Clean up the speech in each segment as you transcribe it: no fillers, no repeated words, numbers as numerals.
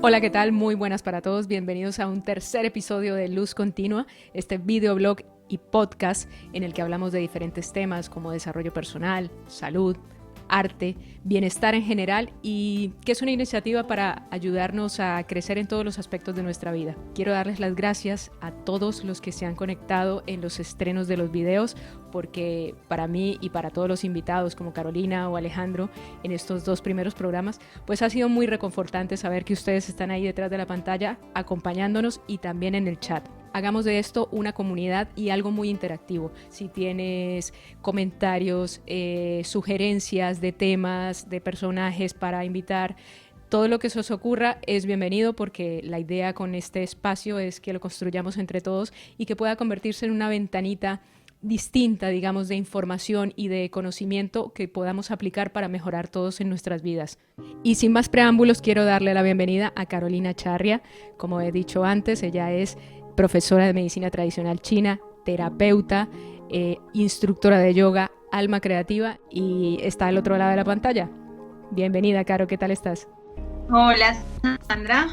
Hola, ¿qué tal? Muy buenas para todos. Bienvenidos a un tercer episodio de Luz Continua, este videoblog y podcast en el que hablamos de diferentes temas como desarrollo personal, salud, arte, bienestar en general y que es una iniciativa para ayudarnos a crecer en todos los aspectos de nuestra vida. Quiero darles las gracias a todos los que se han conectado en los estrenos de los videos porque para mí y para todos los invitados como Carolina o Alejandro en estos dos primeros programas, pues ha sido muy reconfortante saber que ustedes están ahí detrás de la pantalla acompañándonos y también en el chat. Hagamos de esto una comunidad y algo muy interactivo. Si tienes comentarios, sugerencias de temas, de personajes para invitar, todo lo que se os ocurra es bienvenido porque la idea con este espacio es que lo construyamos entre todos y que pueda convertirse en una ventanita distinta, digamos, de información y de conocimiento que podamos aplicar para mejorar todos en nuestras vidas. Y sin más preámbulos, quiero darle la bienvenida a Carolina Charria. Como he dicho antes, ella es profesora de medicina tradicional china, terapeuta, instructora de yoga, alma creativa y está al otro lado de la pantalla. Bienvenida, Caro, ¿qué tal estás? Hola, Sandra,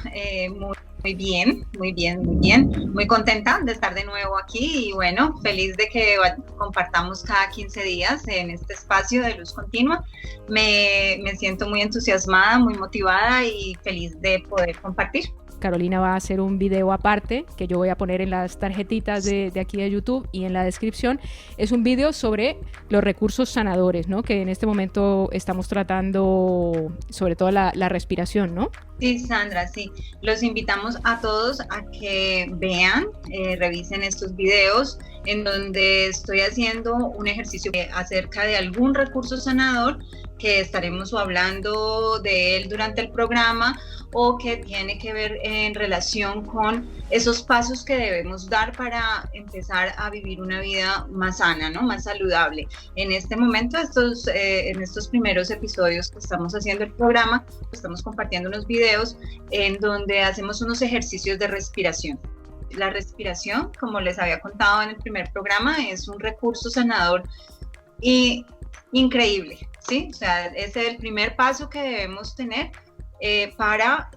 muy bien, muy bien, muy bien. Muy contenta de estar de nuevo aquí y bueno, feliz de que compartamos cada 15 días en este espacio de Luz Continua. Me siento muy entusiasmada, muy motivada y feliz de poder compartir. Carolina va a hacer un video aparte que yo voy a poner en las tarjetitas de aquí de YouTube y en la descripción. Es un video sobre los recursos sanadores, ¿no? Que en este momento estamos tratando sobre todo la respiración, ¿no? Sí, Sandra, sí. Los invitamos a todos a que vean, revisen estos videos en donde estoy haciendo un ejercicio acerca de algún recurso sanador que estaremos hablando de él durante el programa o que tiene que ver en relación con esos pasos que debemos dar para empezar a vivir una vida más sana, ¿no? Más saludable. En este momento, en estos primeros episodios que estamos haciendo el programa, estamos compartiendo unos videos en donde hacemos unos ejercicios de respiración. La respiración, como les había contado en el primer programa, es un recurso sanador y increíble, ¿sí? O sea, ese es el primer paso que debemos tener para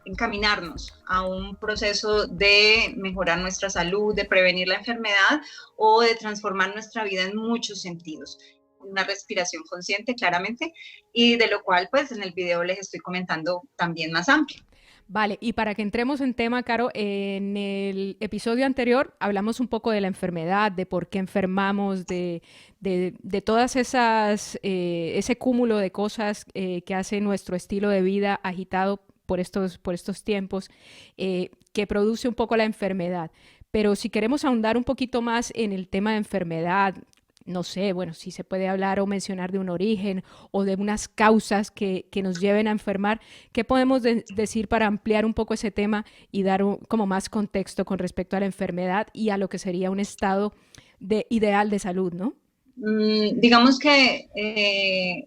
encaminarnos a un proceso de mejorar nuestra salud, de prevenir la enfermedad o de transformar nuestra vida en muchos sentidos. Una respiración consciente, claramente, y de lo cual, pues, en el video les estoy comentando también más amplio. Vale, y para que entremos en tema, Caro, en el episodio anterior hablamos un poco de la enfermedad, de por qué enfermamos, de todas esas, ese cúmulo de cosas que hace nuestro estilo de vida agitado por estos tiempos, que produce un poco la enfermedad. Pero si queremos ahondar un poquito más en el tema de enfermedad, no sé, bueno, si se puede hablar o mencionar de un origen o de unas causas que nos lleven a enfermar, ¿qué podemos decir para ampliar un poco ese tema y dar como más contexto con respecto a la enfermedad y a lo que sería un estado ideal de salud, ¿no? Digamos que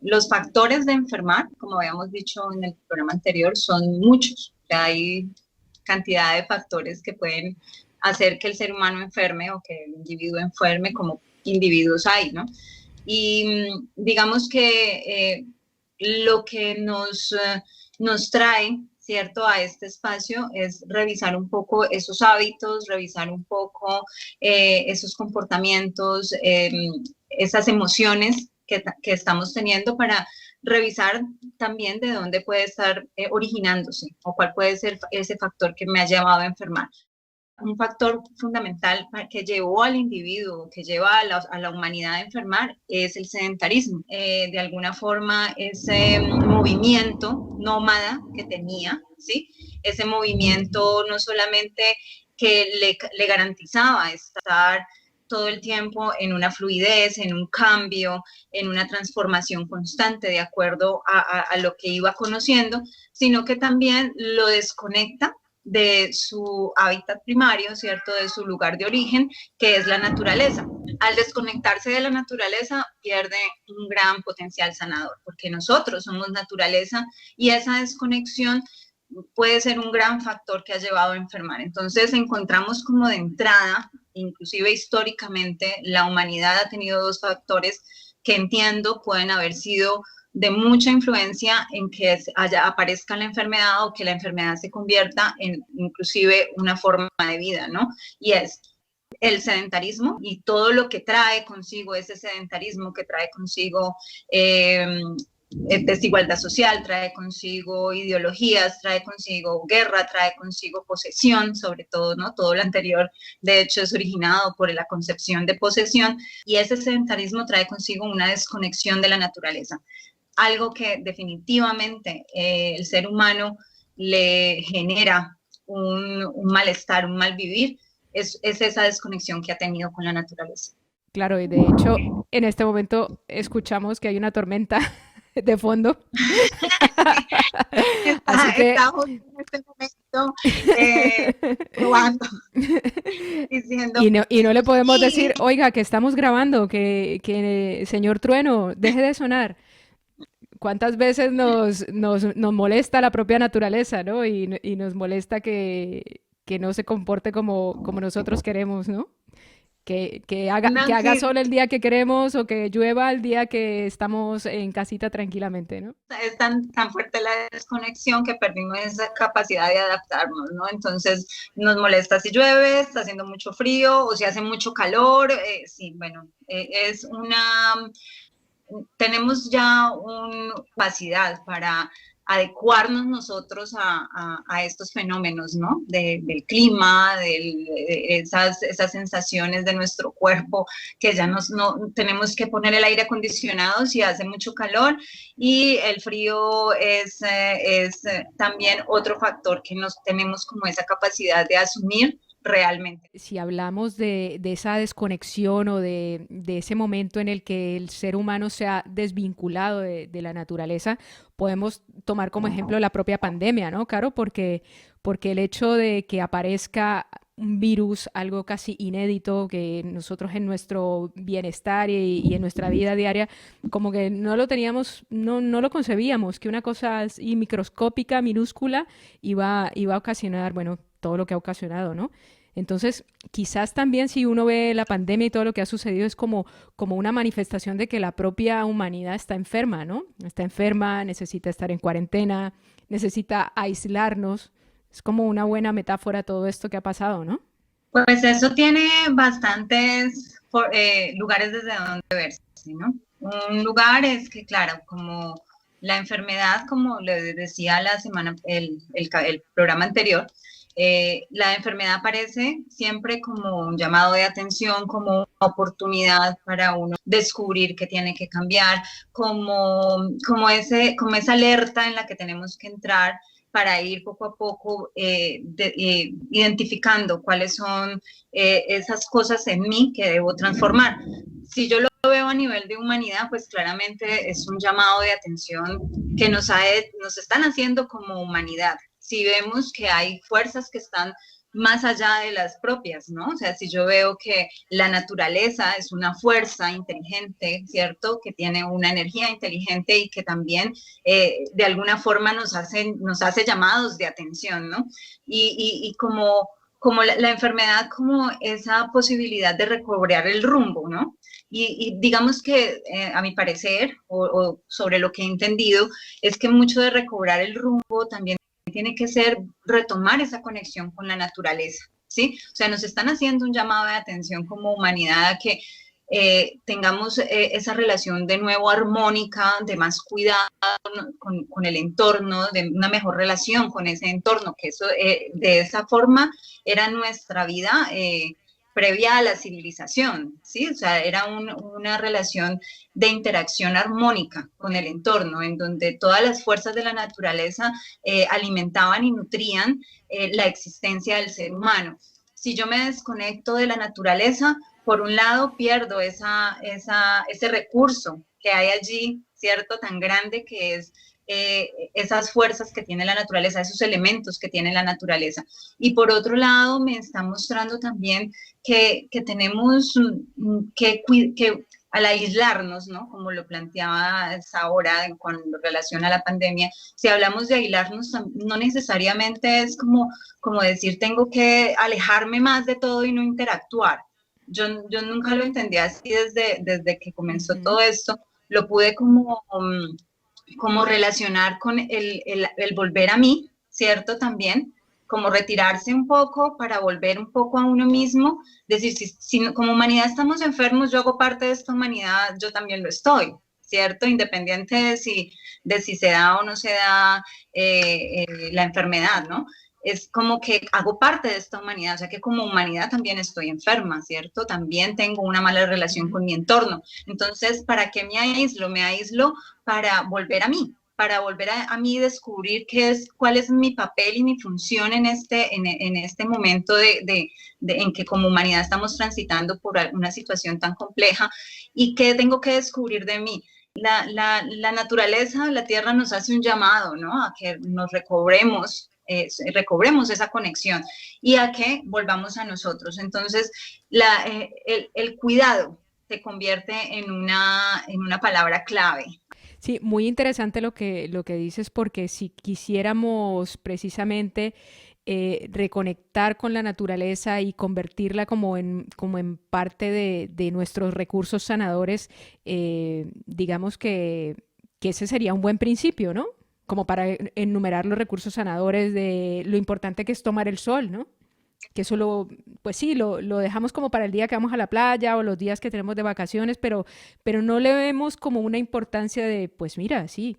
los factores de enfermar, como habíamos dicho en el programa anterior, son muchos. O sea, hay cantidad de factores que pueden hacer que el ser humano enferme o que el individuo enferme, como individuos hay, ¿no? Y digamos que lo que nos trae, ¿cierto?, a este espacio es revisar un poco esos hábitos, revisar un poco esos comportamientos, esas emociones que estamos teniendo para revisar también de dónde puede estar originándose o cuál puede ser ese factor que me ha llevado a enfermar. Un factor fundamental que llevó al individuo, que lleva a la humanidad a enfermar, es el sedentarismo. De alguna forma, ese movimiento nómada que tenía, ¿sí? Ese movimiento no solamente que le garantizaba estar todo el tiempo en una fluidez, en un cambio, en una transformación constante de acuerdo a lo que iba conociendo, sino que también lo desconecta de su hábitat primario, ¿cierto? De su lugar de origen, que es la naturaleza. Al desconectarse de la naturaleza, pierde un gran potencial sanador, porque nosotros somos naturaleza y esa desconexión puede ser un gran factor que ha llevado a enfermar. Entonces encontramos como de entrada, inclusive históricamente, la humanidad ha tenido dos factores que entiendo pueden haber sido de mucha influencia en que aparezca la enfermedad o que la enfermedad se convierta en inclusive una forma de vida, ¿no? Y es el sedentarismo y todo lo que trae consigo ese sedentarismo, que trae consigo desigualdad social, trae consigo ideologías, trae consigo guerra, trae consigo posesión, sobre todo, ¿no? Todo lo anterior, de hecho, es originado por la concepción de posesión, y ese sedentarismo trae consigo una desconexión de la naturaleza, algo que definitivamente el ser humano le genera un malestar, un mal vivir, es esa desconexión que ha tenido con la naturaleza. Claro, y de hecho, en este momento escuchamos que hay una tormenta de fondo. Así que estamos en este momento probando, diciendo y no le podemos sí. decir, oiga, que estamos grabando, que señor Trueno, deje de sonar. ¿Cuántas veces nos molesta la propia naturaleza, ¿no? Y nos molesta que no se comporte como nosotros queremos, ¿no? Que haga Sí, sol el día que queremos o que llueva el día que estamos en casita tranquilamente, ¿no? es tan fuerte la desconexión que perdimos esa capacidad de adaptarnos, ¿no? Entonces nos molesta si llueve, está haciendo mucho frío o si hace mucho calor. Sí, bueno, es tenemos ya una capacidad para adecuarnos nosotros a estos fenómenos, ¿no? Del clima, esas sensaciones de nuestro cuerpo, que ya no tenemos que poner el aire acondicionado si hace mucho calor, y el frío es también otro factor que nos tenemos como esa capacidad de asumir realmente. Si hablamos de esa desconexión o de ese momento en el que el ser humano se ha desvinculado de la naturaleza, podemos tomar como ejemplo la propia pandemia, ¿no, Caro? Porque el hecho de que aparezca un virus, algo casi inédito, que nosotros en nuestro bienestar y en nuestra vida diaria, como que no lo teníamos, no lo concebíamos, que una cosa así microscópica, minúscula, iba a ocasionar, bueno, todo lo que ha ocasionado, ¿no? Entonces, quizás también si uno ve la pandemia y todo lo que ha sucedido es como una manifestación de que la propia humanidad está enferma, ¿no? Está enferma, necesita estar en cuarentena, necesita aislarnos. Es como una buena metáfora todo esto que ha pasado, ¿no? Pues eso tiene bastantes lugares desde donde verse, ¿no? Un lugar es que, claro, como la enfermedad, como le decía la semana, el programa anterior, la enfermedad aparece siempre como un llamado de atención, como una oportunidad para uno descubrir que tiene que cambiar, como esa alerta en la que tenemos que entrar para ir poco a poco identificando cuáles son esas cosas en mí que debo transformar. Si yo lo veo a nivel de humanidad, pues claramente es un llamado de atención que nos están haciendo como humanidad. Si vemos que hay fuerzas que están más allá de las propias, ¿no? O sea, si yo veo que la naturaleza es una fuerza inteligente, ¿cierto? Que tiene una energía inteligente y que también de alguna forma nos hace llamados de atención, ¿no? Y como la enfermedad, como esa posibilidad de recobrar el rumbo, ¿no? Y digamos que a mi parecer, o sobre lo que he entendido, es que mucho de recobrar el rumbo también tiene que ser retomar esa conexión con la naturaleza, ¿sí? O sea, nos están haciendo un llamado de atención como humanidad a que tengamos esa relación de nuevo armónica, de más cuidado con el entorno, de una mejor relación con ese entorno, que eso de esa forma era nuestra vida previa a la civilización, ¿sí? O sea, era una relación de interacción armónica con el entorno, en donde todas las fuerzas de la naturaleza alimentaban y nutrían la existencia del ser humano. Si yo me desconecto de la naturaleza, por un lado pierdo ese recurso que hay allí, ¿cierto? Tan grande que es esas fuerzas que tiene la naturaleza, esos elementos que tiene la naturaleza. Y por otro lado, me está mostrando también que tenemos que al aislarnos, ¿no? Como lo planteaba ahora con relación a la pandemia, si hablamos de aislarnos, no necesariamente es como decir tengo que alejarme más de todo y no interactuar. Yo nunca lo entendí así desde que comenzó todo esto, lo pude como como relacionar con el volver a mí, ¿cierto? También, como retirarse un poco para volver un poco a uno mismo, decir, si como humanidad estamos enfermos, yo hago parte de esta humanidad, yo también lo estoy, ¿cierto? Independiente de si se da o no se da la enfermedad, ¿no? Es como que hago parte de esta humanidad, o sea que como humanidad también estoy enferma, ¿cierto? También tengo una mala relación con mi entorno. Entonces, ¿para qué me aíslo? Me aíslo para volver a mí, para volver a mí descubrir cuál es mi papel y mi función en este momento en que como humanidad estamos transitando por una situación tan compleja y qué tengo que descubrir de mí. La naturaleza, la tierra nos hace un llamado, ¿no? A que nos recobremos esa conexión y a que volvamos a nosotros. Entonces, el cuidado se convierte en una palabra clave. Sí, muy interesante lo que dices, porque si quisiéramos precisamente reconectar con la naturaleza y convertirla como en parte de nuestros recursos sanadores, digamos que ese sería un buen principio, ¿no? Como para enumerar los recursos sanadores de lo importante que es tomar el sol, ¿no? Que eso pues sí, lo dejamos como para el día que vamos a la playa o los días que tenemos de vacaciones, pero no le vemos como una importancia de, pues mira, sí,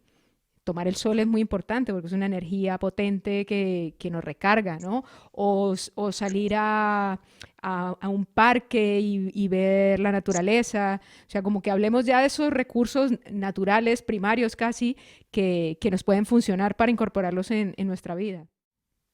tomar el sol es muy importante porque es una energía potente que nos recarga, ¿no? O salir a un parque y ver la naturaleza, o sea, como que hablemos ya de esos recursos naturales, primarios casi, que nos pueden funcionar para incorporarlos en nuestra vida.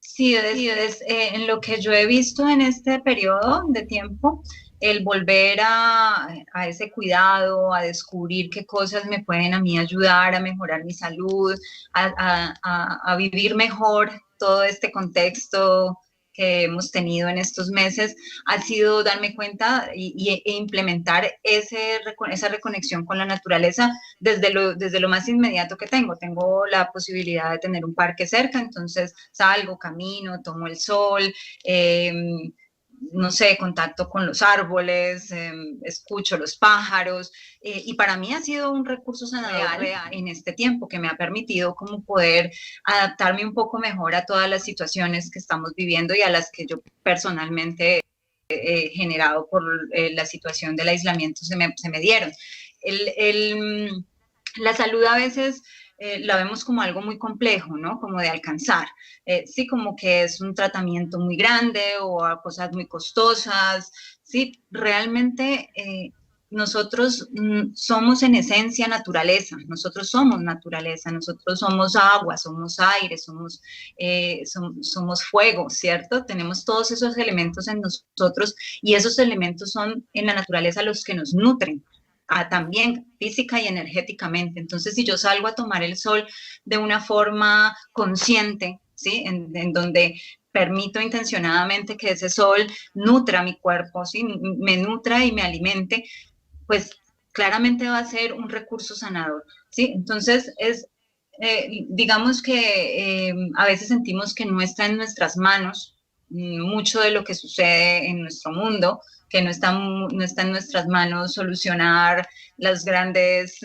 Sí, en lo que yo he visto en este periodo de tiempo, el volver a ese cuidado, a descubrir qué cosas me pueden a mí ayudar a mejorar mi salud, a vivir mejor todo este contexto que hemos tenido en estos meses, ha sido darme cuenta e implementar esa reconexión con la naturaleza desde lo más inmediato que tengo. Tengo la posibilidad de tener un parque cerca, entonces salgo, camino, tomo el sol, eh, no sé, contacto con los árboles, escucho los pájaros, y para mí ha sido un recurso sanador real en este tiempo que me ha permitido como poder adaptarme un poco mejor a todas las situaciones que estamos viviendo y a las que yo personalmente generado por la situación del aislamiento se me dieron. El, el, la salud a veces la vemos como algo muy complejo, ¿no? Como de alcanzar. Sí, como que es un tratamiento muy grande o a cosas muy costosas. Sí, realmente nosotros somos en esencia naturaleza, nosotros somos naturaleza, nosotros somos agua, somos aire, somos fuego, ¿cierto? Tenemos todos esos elementos en nosotros y esos elementos son en la naturaleza los que nos nutren. También física y energéticamente. Entonces, si yo salgo a tomar el sol de una forma consciente, ¿sí? En donde permito intencionadamente que ese sol nutra mi cuerpo, ¿sí? Me nutra y me alimente, pues claramente va a ser un recurso sanador, ¿sí? Entonces, digamos que a veces sentimos que no está en nuestras manos mucho de lo que sucede en nuestro mundo, que no está en nuestras manos solucionar las grandes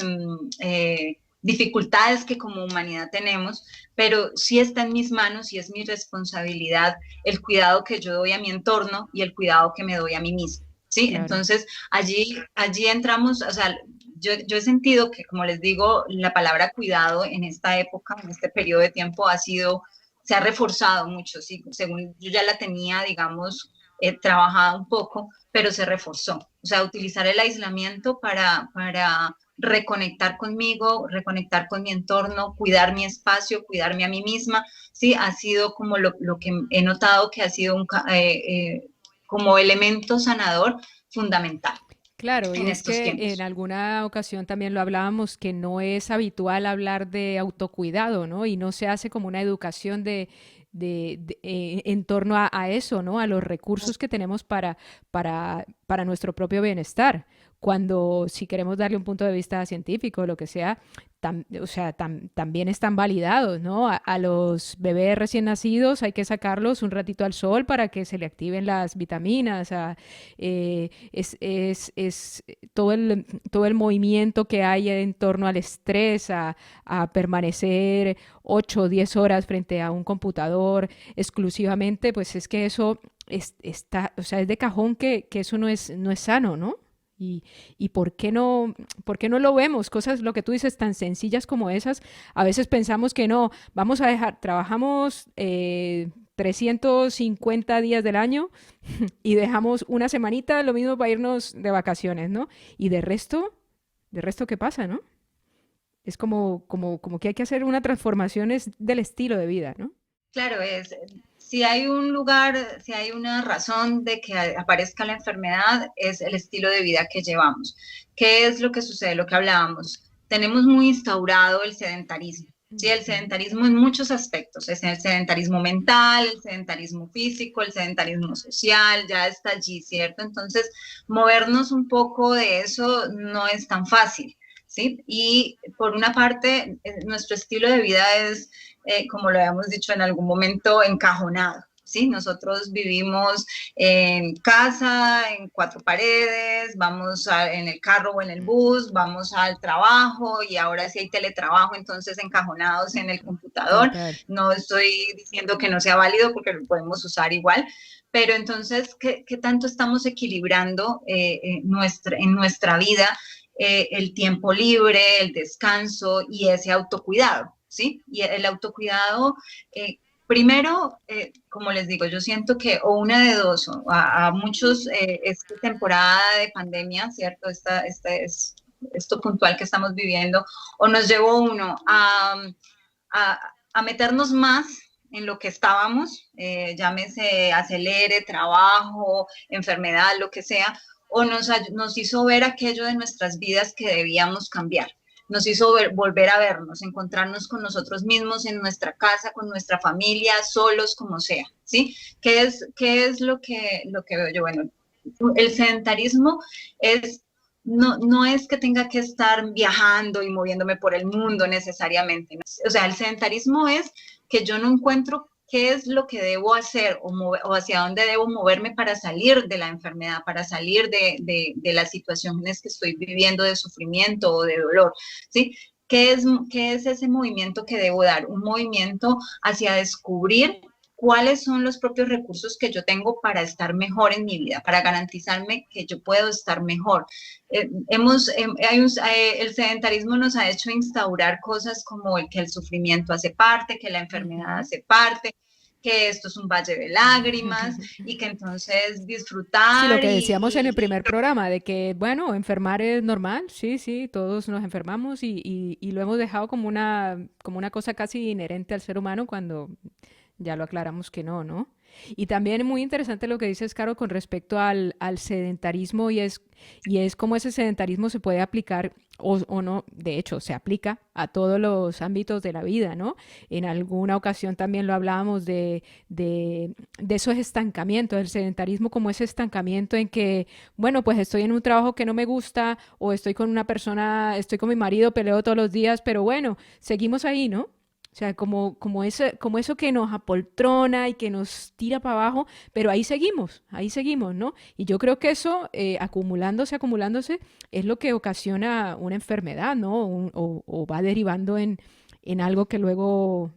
dificultades que como humanidad tenemos, pero sí está en mis manos y es mi responsabilidad el cuidado que yo doy a mi entorno y el cuidado que me doy a mí misma. ¿Sí? Claro. Entonces, allí entramos, o sea, yo he sentido que, como les digo, la palabra cuidado en esta época, en este periodo de tiempo, se ha reforzado mucho, ¿sí? Según yo ya la tenía, digamos, trabajada un poco, pero se reforzó. O sea, utilizar el aislamiento para reconectar conmigo, reconectar con mi entorno, cuidar mi espacio, cuidarme a mí misma, ¿sí? Ha sido como lo que he notado que ha sido como elemento sanador fundamental Claro, y en es estos que en tiempos. alguna ocasión también lo hablábamos, que no es habitual hablar de autocuidado, ¿no? Y no se hace como una educación en torno a eso, ¿no? A los recursos que tenemos para nuestro propio bienestar. cuando si queremos darle un punto de vista científico, lo que sea, o sea, también están validados, ¿no? A los bebés recién nacidos hay que sacarlos un ratito al sol para que se le activen las vitaminas. Es todo el movimiento que hay en torno al estrés, a permanecer 8 o 10 horas frente a un computador exclusivamente, pues es que eso está, o sea, es de cajón que eso no es sano, ¿no? Y por qué no lo vemos? Cosas, lo que tú dices, tan sencillas como esas. A veces pensamos que no, vamos a dejar, trabajamos 350 días del año y dejamos una semanita, lo mismo para irnos de vacaciones, ¿no? Y de resto, ¿qué pasa, no? Es como que hay que hacer una transformación del estilo de vida, ¿no? Claro, si hay un lugar, si hay una razón de que aparezca la enfermedad, es el estilo de vida que llevamos. ¿Qué es lo que sucede? Lo que hablábamos. Tenemos muy instaurado el sedentarismo. Sí, el sedentarismo en muchos aspectos, es el sedentarismo mental, el sedentarismo físico, el sedentarismo social, ya está allí, ¿cierto? Entonces, movernos un poco de eso no es tan fácil, ¿sí? Y por una parte, nuestro estilo de vida es como lo habíamos dicho en algún momento, encajonado. ¿Sí? Nosotros vivimos en casa, en cuatro paredes, en el carro o en el bus, vamos al trabajo y ahora sí hay teletrabajo, entonces encajonados en el computador. Total. No estoy diciendo que no sea válido porque lo podemos usar igual, pero entonces, ¿qué tanto estamos equilibrando en nuestra vida el tiempo libre, el descanso y ese autocuidado? ¿Sí? Y el autocuidado, primero, como les digo, yo siento que o una de dos, a muchos, esta temporada de pandemia, ¿cierto? Esto puntual que estamos viviendo, o nos llevó uno a meternos más en lo que estábamos, llámese acelere, trabajo, enfermedad, lo que sea, o nos hizo ver aquello de nuestras vidas que debíamos cambiar. Nos hizo volver a vernos, encontrarnos con nosotros mismos en nuestra casa, con nuestra familia, solos, como sea, ¿sí? ¿Qué es lo que veo yo? Bueno, el sedentarismo no es que tenga que estar viajando y moviéndome por el mundo necesariamente, ¿no? O sea, el sedentarismo es que yo no encuentro qué es lo que debo hacer o hacia dónde debo moverme para salir de la enfermedad, para salir de las situaciones que estoy viviendo de sufrimiento o de dolor, ¿sí? ¿Qué es ese movimiento que debo dar? Un movimiento hacia descubrir cuáles son los propios recursos que yo tengo para estar mejor en mi vida, para garantizarme que yo puedo estar mejor. El sedentarismo nos ha hecho instaurar cosas como que el sufrimiento hace parte, que la enfermedad hace parte, que esto es un valle de lágrimas y que entonces Sí, lo disfrutar que decíamos en el primer programa, de que, bueno, enfermar es normal, sí, sí, todos nos enfermamos y lo hemos dejado como una cosa casi inherente al ser humano cuando ya lo aclaramos que no, ¿no? Y también es muy interesante lo que dices, Caro, con respecto al sedentarismo y es cómo ese sedentarismo se puede aplicar o no, de hecho, se aplica a todos los ámbitos de la vida, ¿no? En alguna ocasión también lo hablábamos de esos estancamientos, el sedentarismo como ese estancamiento en que, bueno, pues estoy en un trabajo que no me gusta o estoy con una persona, estoy con mi marido, peleo todos los días, pero bueno, seguimos ahí, ¿no? O sea, como eso que nos apoltrona y que nos tira para abajo, pero ahí seguimos, ¿no? Y yo creo que eso, acumulándose, es lo que ocasiona una enfermedad, ¿no? O va derivando en algo que luego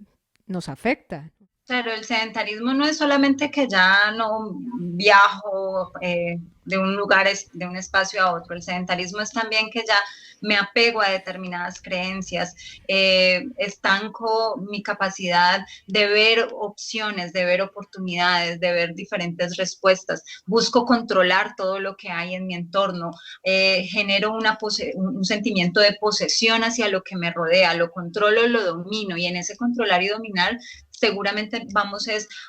nos afecta. Claro, el sedentarismo no es solamente que ya no viajo de un lugar, de un espacio a otro. El sedentarismo es también que ya me apego a determinadas creencias, estanco mi capacidad de ver opciones, de ver oportunidades, de ver diferentes respuestas. Busco controlar todo lo que hay en mi entorno, genero un sentimiento de posesión hacia lo que me rodea, lo controlo, lo domino y en ese controlar y dominar seguramente vamos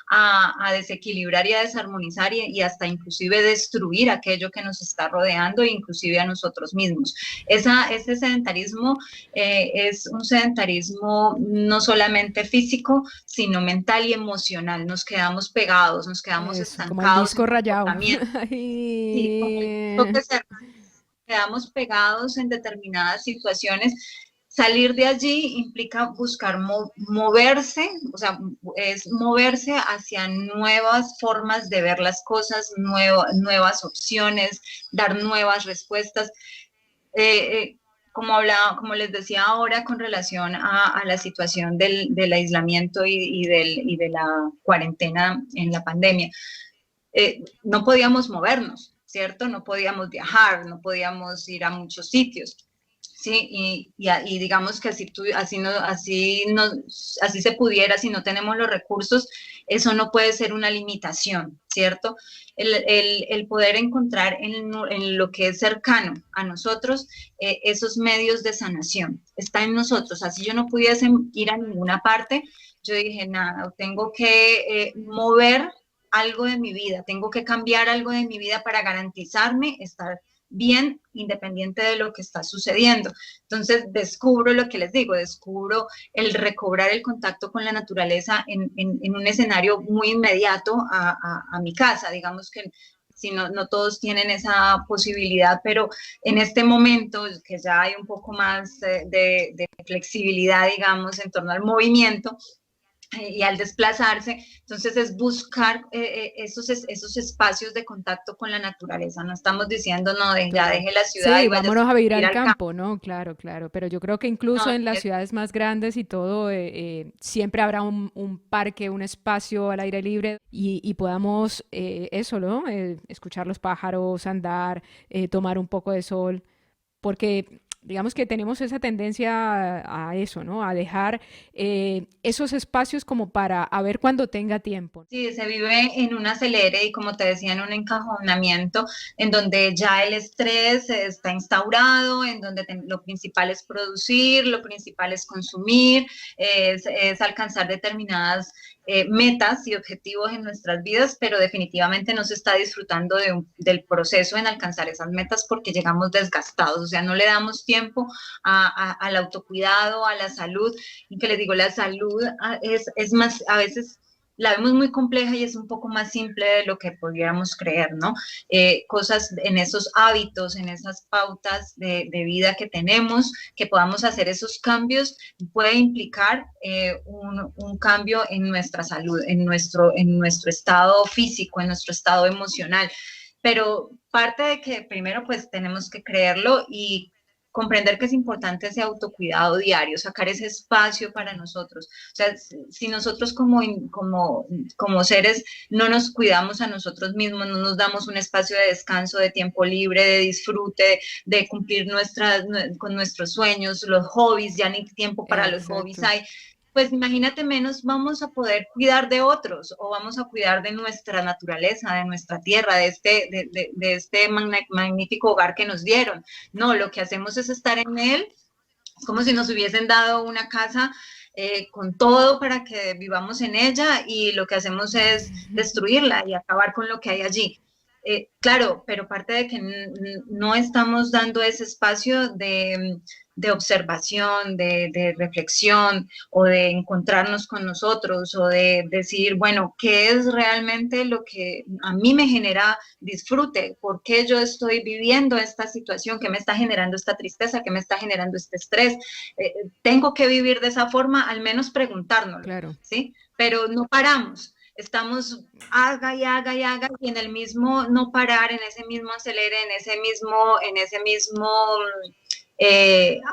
a desequilibrar y a desarmonizar y hasta inclusive destruir aquello que nos está rodeando e inclusive a nosotros mismos. Ese sedentarismo es un sedentarismo no solamente físico, sino mental y emocional. Nos quedamos pegados, nos quedamos Eso, como el estancados en disco rayado. comportamiento. Sí, como el disco que se quedamos pegados en determinadas situaciones. Salir de allí implica buscar moverse, o sea, es moverse hacia nuevas formas de ver las cosas, nuevas opciones, dar nuevas respuestas. Eh, eh, como les decía ahora con relación a la situación del aislamiento y de la cuarentena en la pandemia, no podíamos movernos, ¿cierto? No podíamos viajar, no podíamos ir a muchos sitios. Sí, y digamos que así se pudiera, si no tenemos los recursos, eso no puede ser una limitación, ¿cierto? El poder encontrar en lo que es cercano a nosotros esos medios de sanación, está en nosotros. Así yo no pudiese ir a ninguna parte, yo dije, nada, tengo que mover algo de mi vida, tengo que cambiar algo de mi vida para garantizarme estar bien independiente de lo que está sucediendo. Entonces descubro lo que les digo, descubro el recobrar el contacto con la naturaleza en un escenario muy inmediato a mi casa. Digamos que si no todos tienen esa posibilidad, pero en este momento que ya hay un poco más de flexibilidad, digamos, en torno al movimiento, y al desplazarse, entonces es buscar esos espacios de contacto con la naturaleza. No estamos diciendo, no, ya Claro. deje la ciudad y Sí, vaya vámonos a vivir a ir al al campo. campo, ¿no? Claro, claro. Pero yo creo que incluso No, en las ciudades más grandes y todo, siempre habrá un parque, un espacio al aire libre y podamos eso, ¿no? Escuchar los pájaros, andar, tomar un poco de sol, porque digamos que tenemos esa tendencia a eso, ¿no? A dejar esos espacios como para a ver cuando tenga tiempo. sí, se vive en un acelere y como te decía, en un encajonamiento en donde ya el estrés está instaurado, en donde lo principal es producir, lo principal es consumir, es alcanzar determinadas metas y objetivos en nuestras vidas, pero definitivamente no se está disfrutando del proceso en alcanzar esas metas porque llegamos desgastados, o sea, no le damos tiempo al autocuidado, a la salud, y que les digo, la salud es más, a veces la vemos muy compleja y es un poco más simple de lo que pudiéramos creer, ¿no? Cosas en esos hábitos, en esas pautas de vida que tenemos, que podamos hacer esos cambios, puede implicar un cambio en nuestra salud, en nuestro estado físico, en nuestro estado emocional. Pero parte de que primero pues tenemos que creerlo y comprender que es importante ese autocuidado diario, sacar ese espacio para nosotros. O sea, si nosotros como seres no nos cuidamos a nosotros mismos, no nos damos un espacio de descanso, de tiempo libre, de disfrute, de cumplir con nuestros sueños, los hobbies, ya ni tiempo para los hobbies Exacto. hay, pues imagínate menos vamos a poder cuidar de otros o vamos a cuidar de nuestra naturaleza, de nuestra tierra, de este magnífico hogar que nos dieron. No, lo que hacemos es estar en él, es como si nos hubiesen dado una casa con todo para que vivamos en ella y lo que hacemos es destruirla y acabar con lo que hay allí. Claro, pero parte de que no estamos dando ese espacio de observación, de reflexión o de encontrarnos con nosotros o de decir, bueno, ¿qué es realmente lo que a mí me genera disfrute? ¿Por qué yo estoy viviendo esta situación? ¿Qué me está generando esta tristeza? ¿Qué me está generando este estrés? Tengo que vivir de esa forma, al menos preguntárnoslo, Claro. ¿sí? Pero no paramos, estamos haga y haga y haga y en el mismo no parar, en ese mismo acelere, en ese mismo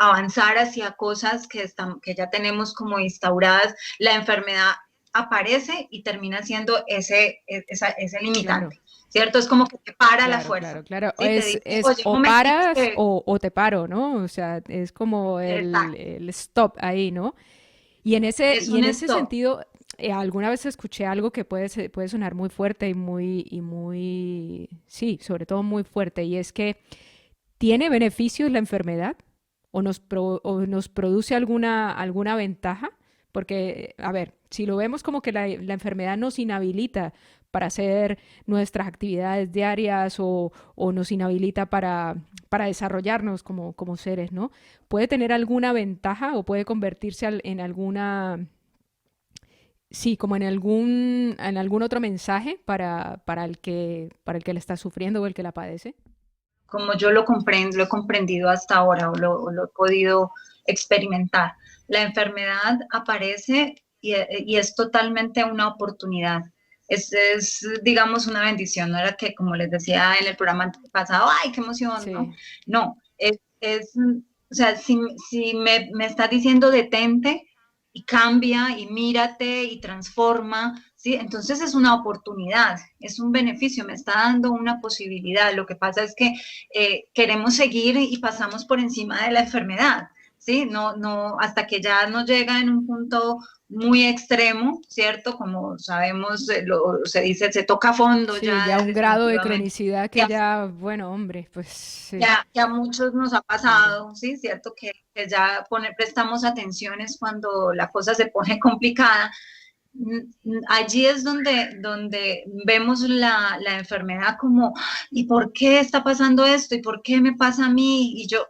avanzar hacia cosas que ya tenemos como instauradas, la enfermedad aparece y termina siendo ese Claro. limitante, ¿cierto? Es como que te para la Claro, fuerza, claro, claro. ¿sí? Te dice, Es oye, un o momentito paras que... o te paro, ¿no? O sea, es como Exacto, el stop ahí, ¿no? es Y un en ese stop. sentido, alguna vez escuché algo que puede sonar muy fuerte y muy, sí, sobre todo muy fuerte, y es que ¿tiene beneficios la enfermedad? O nos produce alguna ventaja? Porque, a ver, si lo vemos como que la enfermedad nos inhabilita para hacer nuestras actividades diarias o nos inhabilita para desarrollarnos como seres, ¿no? ¿Puede tener alguna ventaja o puede convertirse en alguna, sí, como en algún otro mensaje para el que la está sufriendo o el que la padece? como yo lo comprendo, lo he comprendido hasta ahora o lo he podido experimentar. La enfermedad aparece y es totalmente una oportunidad. Digamos, una bendición, no era que, como les decía en el programa pasado, ¡ay, qué emoción! No, Sí, no o sea, si me está diciendo detente y cambia y mírate y transforma, ¿sí? Entonces es una oportunidad, es un beneficio, me está dando una posibilidad. Lo que pasa es que queremos seguir y pasamos por encima de la enfermedad, ¿sí? No, hasta que ya nos llega en un punto muy extremo, ¿cierto? Como sabemos, se dice, se toca a fondo sí, ya ya un grado de definitivamente. cronicidad que ya, bueno, hombre, pues sí, Ya a muchos nos ha claro. pasado, ¿sí? ¿Cierto? Que ya prestamos atenciones cuando la cosa se pone complicada. Allí es donde vemos la enfermedad como, ¿y por qué está pasando esto? ¿Y por qué me pasa a mí? Y yo,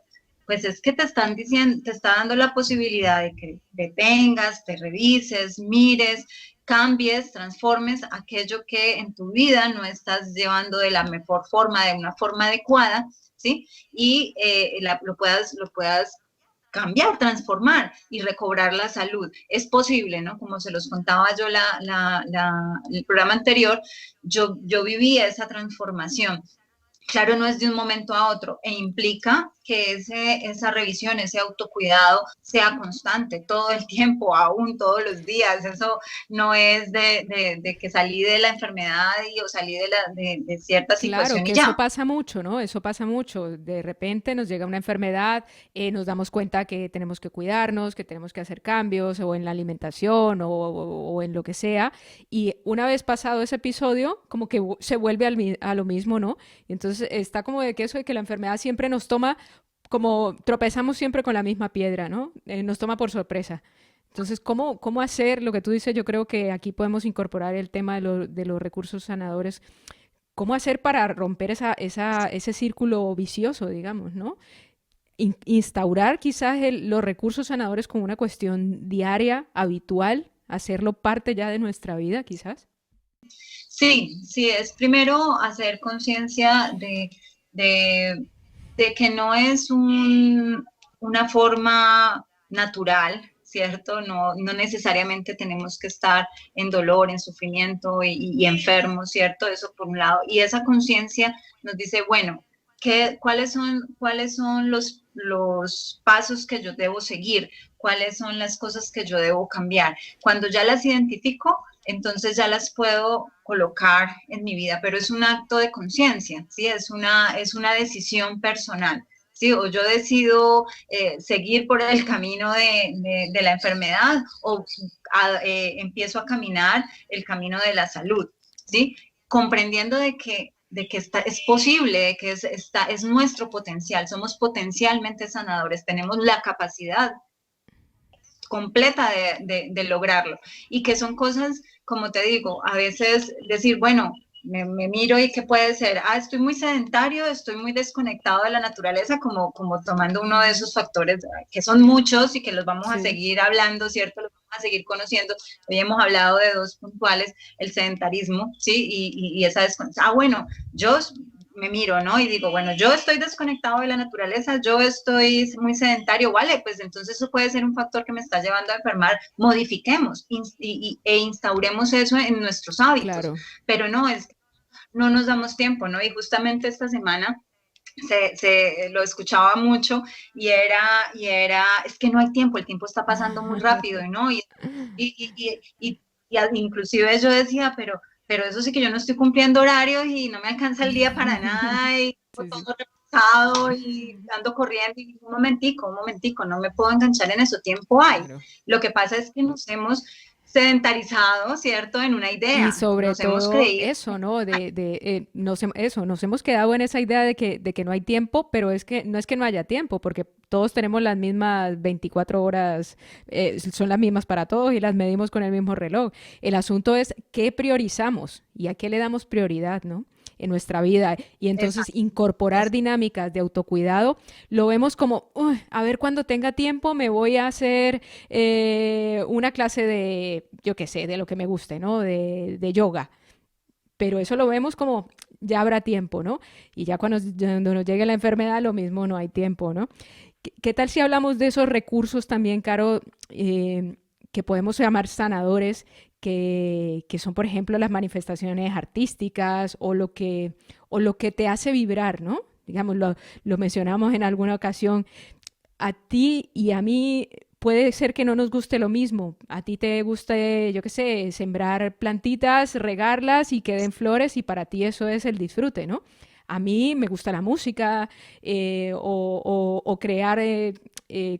pues es que te están diciendo, te está dando la posibilidad de que detengas, te revises, mires, cambies, transformes aquello que en tu vida no estás llevando de la mejor forma, de una forma adecuada, ¿sí? Y lo puedas cambiar, transformar y recobrar la salud. Es posible, ¿no? Como se los contaba yo el programa anterior, yo viví esa transformación. Claro, no es de un momento a otro e implica que esa revisión, ese autocuidado sea constante todo el tiempo, aún todos los días. Eso no es de que salí de la enfermedad o salí de cierta Claro, situación que y eso ya. pasa mucho, ¿no? Eso pasa mucho. De repente nos llega una enfermedad, nos damos cuenta que tenemos que cuidarnos, que tenemos que hacer cambios, o en la alimentación, o en lo que sea. Y una vez pasado ese episodio, como que se vuelve a lo mismo, ¿no? Y entonces está como de que eso de que la enfermedad siempre nos toma, como tropezamos siempre con la misma piedra, ¿no? Nos toma por sorpresa. Entonces, ¿cómo hacer lo que tú dices? Yo creo que aquí podemos incorporar el tema de los recursos sanadores. ¿Cómo hacer para romper ese círculo vicioso, digamos, ¿no? Instaurar quizás los recursos sanadores como una cuestión diaria, habitual, hacerlo parte ya de nuestra vida, quizás. Sí, sí, es primero hacer conciencia de, de que no es una forma natural, ¿cierto? No necesariamente tenemos que estar en dolor, en sufrimiento y enfermos, ¿cierto? Eso por un lado. Y esa conciencia nos dice, bueno, cuáles son los pasos que yo debo seguir? ¿Cuáles son las cosas que yo debo cambiar? Cuando ya las identifico, entonces ya las puedo colocar en mi vida, pero es un acto de conciencia, ¿sí? Es una decisión personal, ¿sí? O yo decido seguir por el camino de la enfermedad o empiezo a caminar el camino de la salud, ¿sí? Comprendiendo es posible, de que es nuestro potencial, somos potencialmente sanadores, tenemos la capacidad completa de lograrlo. Y que son cosas, como te digo, a veces decir, bueno, me miro y qué puede ser, estoy muy sedentario, estoy muy desconectado de la naturaleza, como tomando uno de esos factores que son muchos y que los vamos a Sí. seguir hablando, ¿cierto? Los vamos a seguir conociendo. Hoy hemos hablado de dos puntuales, el sedentarismo, ¿sí? Y esa desconexión. Bueno, yo me miro, ¿no? Y digo, bueno, yo estoy desconectado de la naturaleza, yo estoy muy sedentario, vale, pues entonces eso puede ser un factor que me está llevando a enfermar, modifiquemos e instauremos eso en nuestros hábitos, Claro. pero no nos damos tiempo, ¿no? Y justamente esta semana lo escuchaba mucho es que no hay tiempo, el tiempo está pasando muy rápido, ¿no? Y inclusive yo decía, pero eso sí que yo no estoy cumpliendo horarios y no me alcanza el día para nada y Sí, sí. todo reposado y ando corriendo y un momentico, no me puedo enganchar en eso, tiempo hay. Claro. Lo que pasa es que nos hemos sedentarizado, ¿cierto? En una Y idea, sobre nos hemos todo creído. eso, ¿no? Nos hemos quedado en esa idea de que no hay tiempo, pero es que no haya tiempo, porque todos tenemos las mismas 24 horas, son las mismas para todos y las medimos con el mismo reloj. El asunto es qué priorizamos y a qué le damos prioridad, ¿no? En nuestra vida. Y entonces Exacto, incorporar dinámicas de autocuidado lo vemos como, "Uy, a ver, cuando tenga tiempo me voy a hacer una clase de, yo qué sé, de lo que me guste, ¿no? De yoga. pero eso lo vemos como ya habrá tiempo, ¿no? Y ya cuando nos llegue la enfermedad, lo mismo, no hay tiempo, ¿no? ¿Qué tal si hablamos de esos recursos también, Caro, que podemos llamar sanadores, que son, por ejemplo, las manifestaciones artísticas o lo que te hace vibrar, ¿no? Digamos, lo mencionamos en alguna ocasión. A ti y a mí puede ser que no nos guste lo mismo. A ti te guste, yo qué sé, sembrar plantitas, regarlas y que den flores y para ti eso es el disfrute, ¿no? A mí me gusta la música o crear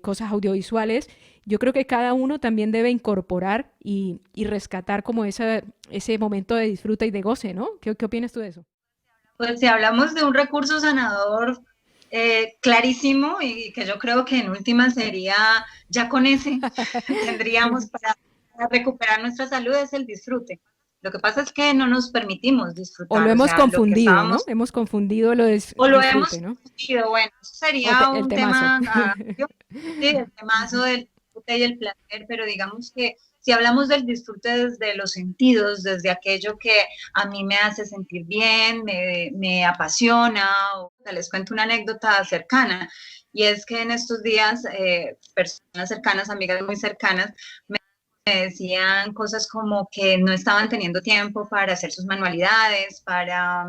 cosas audiovisuales. Yo creo que cada uno también debe incorporar y rescatar como ese momento de disfrute y de goce, ¿no? ¿Qué opinas tú de eso? Pues si hablamos de un recurso sanador clarísimo y que yo creo que en última sería, ya con ese tendríamos para recuperar nuestra salud, es el disfrute. Lo que pasa es que no nos permitimos O lo disfrutar, o hemos sea, lo que confundido, ¿no? estábamos, Hemos confundido lo de o lo disfrute, hemos ¿no? conocido, bueno, eso sería El un temazo. tema amplio, sí, el temazo del disfrute y el placer, pero digamos que si hablamos del disfrute desde los sentidos, desde aquello que a mí me hace sentir bien, me apasiona, o sea, les cuento una anécdota cercana, y es que en estos días personas cercanas, amigas muy cercanas, me decían cosas como que no estaban teniendo tiempo para hacer sus manualidades, para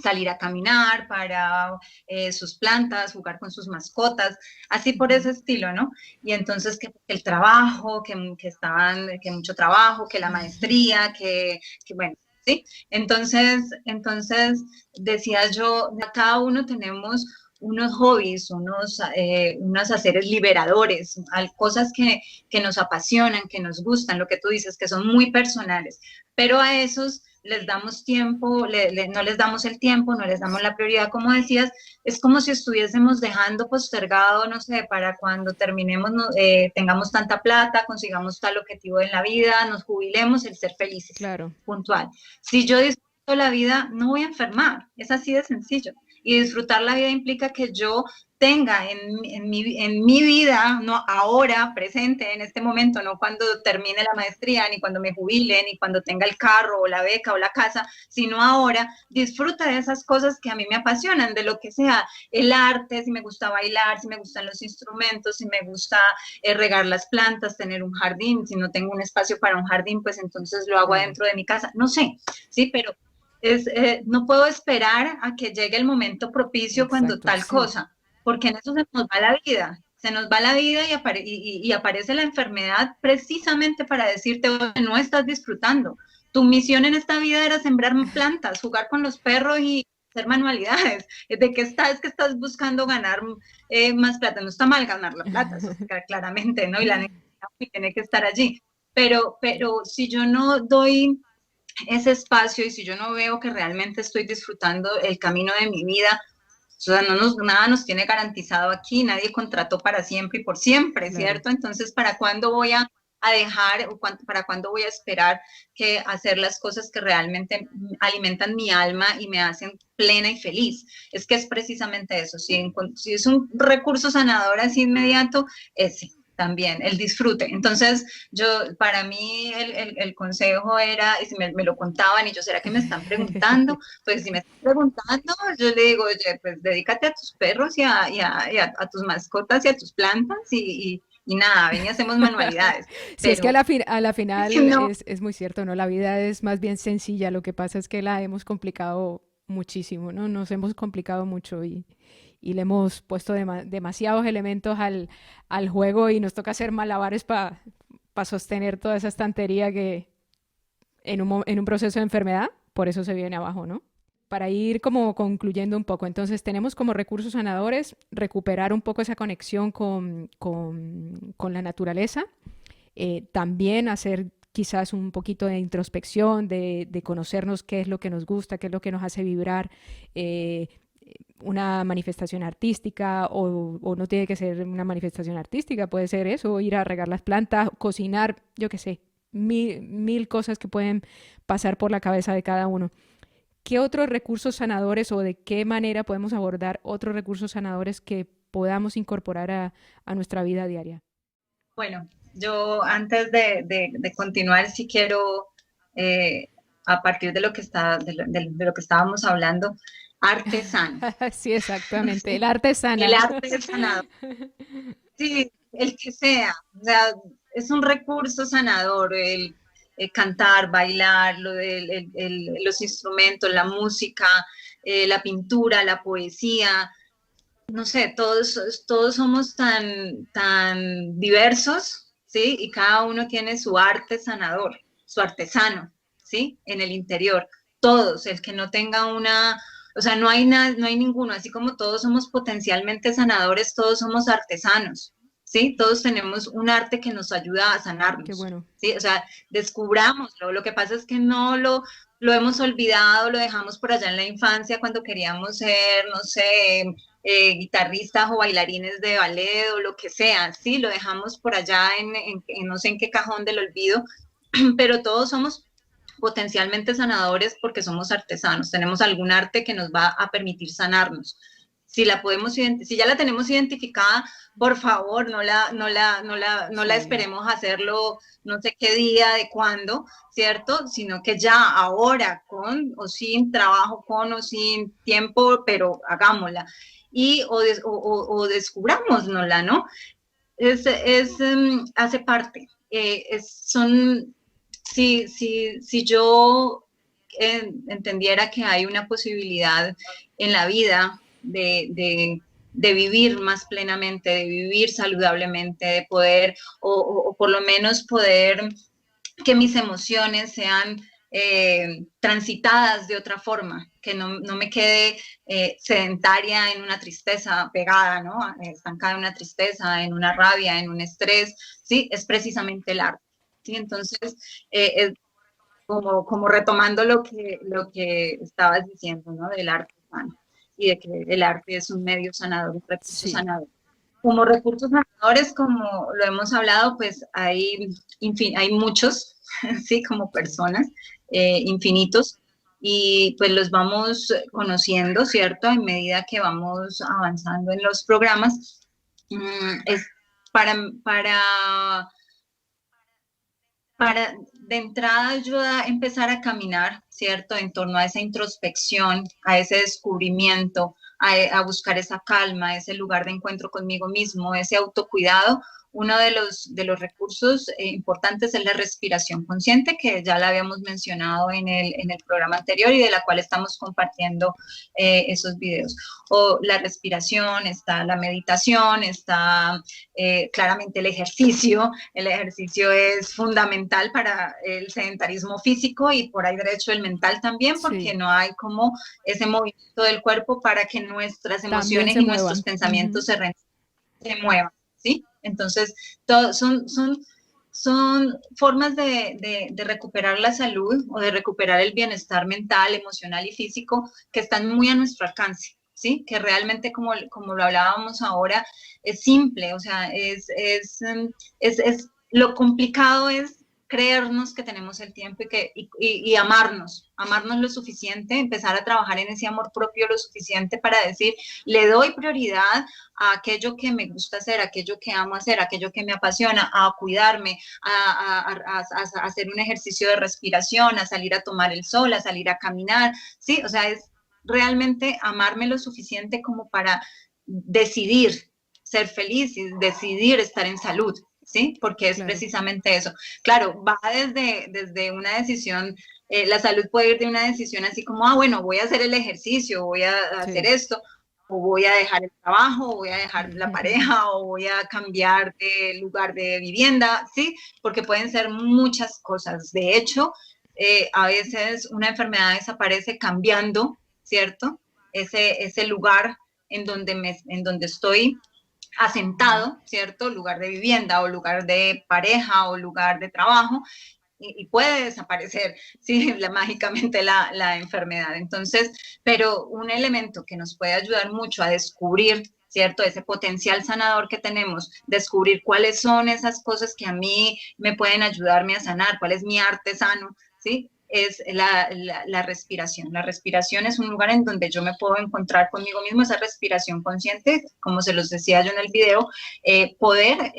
salir a caminar, para sus plantas, jugar con sus mascotas, así por ese estilo, ¿no? Y entonces que el trabajo, que mucho trabajo, que la maestría, que bueno, ¿sí? Entonces decía yo, cada uno tenemos unos hobbies, unos haceres liberadores, cosas que nos apasionan, que nos gustan, lo que tú dices, que son muy personales, pero a esos les damos tiempo, no les damos el tiempo, no les damos la prioridad, como decías, es como si estuviésemos dejando postergado, no sé, para cuando terminemos, tengamos tanta plata, consigamos tal objetivo en la vida, nos jubilemos, el ser felices, Claro. puntual. Si yo disfruto la vida, no voy a enfermar, es así de sencillo. Y disfrutar la vida implica que yo tenga en mi vida, no ahora, presente, en este momento, no cuando termine la maestría, ni cuando me jubile, ni cuando tenga el carro o la beca o la casa, sino ahora, disfruta de esas cosas que a mí me apasionan, de lo que sea, el arte, si me gusta bailar, si me gustan los instrumentos, si me gusta regar las plantas, tener un jardín, si no tengo un espacio para un jardín, pues entonces lo hago Claro. adentro de mi casa, no sé, sí, pero no puedo esperar a que llegue el momento propicio cuando Exacto, tal sí. cosa, porque en eso se nos va la vida. Se nos va la vida y aparece la enfermedad precisamente para decirte, no estás disfrutando. Tu misión en esta vida era sembrar plantas, jugar con los perros y hacer manualidades. ¿De qué estás? Que estás buscando ganar más plata. No está mal ganar la plata, eso claramente, ¿no? Y la necesidad tiene que estar allí. Pero si yo no doy ese espacio y si yo no veo que realmente estoy disfrutando el camino de mi vida, o sea, nada nos tiene garantizado aquí, nadie contrató para siempre y por siempre, Claro. ¿cierto? Entonces, ¿para cuándo voy a dejar o para cuándo voy a esperar que hacer las cosas que realmente alimentan mi alma y me hacen plena y feliz? Es que es precisamente eso, si es un recurso sanador así inmediato, ese también, el disfrute. Entonces, para mí el consejo era, y si me lo contaban y yo, ¿será que me están preguntando? Pues si me están preguntando, yo le digo, oye, pues dedícate a tus perros y a tus mascotas y a tus plantas y nada, ven y hacemos manualidades. Sí, es que Pero a la final no, es muy cierto, ¿no? La vida es más bien sencilla, lo que pasa es que la hemos complicado muchísimo, ¿no? Nos hemos complicado mucho y le hemos puesto demasiados elementos al juego y nos toca hacer malabares para sostener toda esa estantería que en un proceso de enfermedad, por eso se viene abajo, ¿no? Para ir como concluyendo un poco, entonces tenemos como recursos sanadores recuperar un poco esa conexión con la naturaleza, también hacer quizás un poquito de introspección, de conocernos qué es lo que nos gusta, qué es lo que nos hace vibrar, una manifestación artística o no tiene que ser una manifestación artística, puede ser eso, ir a regar las plantas, cocinar, yo qué sé, mil cosas que pueden pasar por la cabeza de cada uno. ¿Qué otros recursos sanadores o de qué manera podemos abordar otros recursos sanadores que podamos incorporar a nuestra vida diaria? bueno, yo antes de continuar, sí quiero eh, a partir de lo que de lo que estábamos hablando, artesano. Sí, exactamente, el artesana. El arte sanador. Sí, el que sea. O sea, es un recurso sanador el cantar, bailar, los instrumentos, la música, la pintura, la poesía. No sé, todos somos tan diversos, ¿sí? Y cada uno tiene su arte sanador, su artesano, ¿sí? En el interior. Todos, el que no tenga o sea, no hay nada, no hay ninguno, así como todos somos potencialmente sanadores, todos somos artesanos, ¿sí? Todos tenemos un arte que nos ayuda a Qué sanarnos, bueno. ¿sí? O sea, descubrámoslo. Lo que pasa es que no lo hemos olvidado, lo dejamos por allá en la infancia cuando queríamos ser, no sé, guitarristas o bailarines de ballet o lo que sea, sí, lo dejamos por allá en no sé en qué cajón del olvido, pero todos somos potencialmente sanadores porque somos artesanos, tenemos algún arte que nos va a permitir sanarnos. Si la podemos si ya la tenemos identificada, por favor, no la esperemos hacerlo no sé qué día, de cuándo, ¿cierto? Sino que ya ahora, con o sin trabajo, con o sin tiempo, pero hagámosla. Y o descubrámosla, ¿no? Hace parte. Si yo entendiera que hay una posibilidad en la vida de vivir más plenamente, de vivir saludablemente, de poder, o por lo menos poder que mis emociones sean transitadas de otra forma, que no me quede sedentaria en una tristeza pegada, ¿no? Estancada en una tristeza, en una rabia, en un estrés, ¿sí? Es precisamente el arte, ¿sí? Entonces, como retomando lo que estabas diciendo, ¿no? Del arte humano y de que el arte es un medio sanador, un recurso Sí. sanador. Como recursos sanadores, como lo hemos hablado, pues hay muchos, sí, como personas, infinitos, y pues los vamos conociendo, ¿cierto? A medida que vamos avanzando en los programas. Es para, para de entrada ayuda a empezar a caminar, ¿cierto? En torno a esa introspección, a ese descubrimiento, a buscar esa calma, ese lugar de encuentro conmigo mismo, ese autocuidado. Uno de los recursos importantes es la respiración consciente, que ya la habíamos mencionado en el programa anterior y de la cual estamos compartiendo esos videos. O la respiración, está la meditación, está claramente el ejercicio. El ejercicio es fundamental para el sedentarismo físico y por ahí derecho el mental también, porque no hay como ese movimiento del cuerpo para que nuestras emociones y nuestros pensamientos se muevan, ¿sí? Entonces, son formas de recuperar la salud o de recuperar el bienestar mental, emocional y físico que están muy a nuestro alcance, ¿sí? Que realmente, como lo hablábamos ahora, es simple, o sea, lo complicado es creernos que tenemos el tiempo y amarnos lo suficiente, empezar a trabajar en ese amor propio lo suficiente para decir, le doy prioridad a aquello que me gusta hacer, aquello que amo hacer, aquello que me apasiona, a cuidarme, a hacer un ejercicio de respiración, a salir a tomar el sol, a salir a caminar, ¿sí? O sea, es realmente amarme lo suficiente como para decidir ser feliz y decidir estar en salud, ¿sí? Porque es precisamente eso. Claro, va desde una decisión, la salud puede ir de una decisión así como, bueno, voy a hacer el ejercicio, voy a hacer esto, o voy a dejar el trabajo, o voy a dejar la pareja, o voy a cambiar de lugar de vivienda, ¿sí? Porque pueden ser muchas cosas. De hecho, a veces una enfermedad desaparece cambiando, ¿cierto? Ese lugar en donde estoy asentado, ¿cierto? Lugar de vivienda o lugar de pareja o lugar de trabajo, y puede desaparecer, ¿sí? Mágicamente la enfermedad. Entonces, pero un elemento que nos puede ayudar mucho a descubrir, ¿cierto? Ese potencial sanador que tenemos, descubrir cuáles son esas cosas que a mí me pueden ayudarme a sanar, cuál es mi arte sano, ¿sí? Es la respiración. La respiración es un lugar en donde yo me puedo encontrar conmigo mismo, esa respiración consciente, como se los decía yo en el video, poder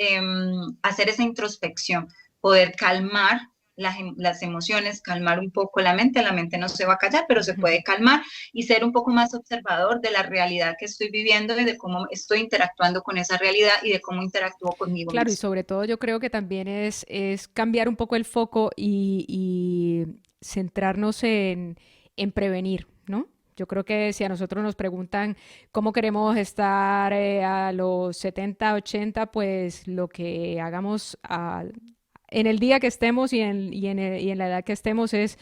hacer esa introspección, poder calmar las emociones, calmar un poco la mente no se va a callar, pero se puede calmar y ser un poco más observador de la realidad que estoy viviendo y de cómo estoy interactuando con esa realidad y de cómo interactúo conmigo Claro, y mismo. sobre todo yo creo que también es cambiar un poco el foco y centrarnos en prevenir, ¿no? Yo creo que si a nosotros nos preguntan cómo queremos estar a los 70, 80, pues lo que hagamos en el día que estemos y en la edad que estemos es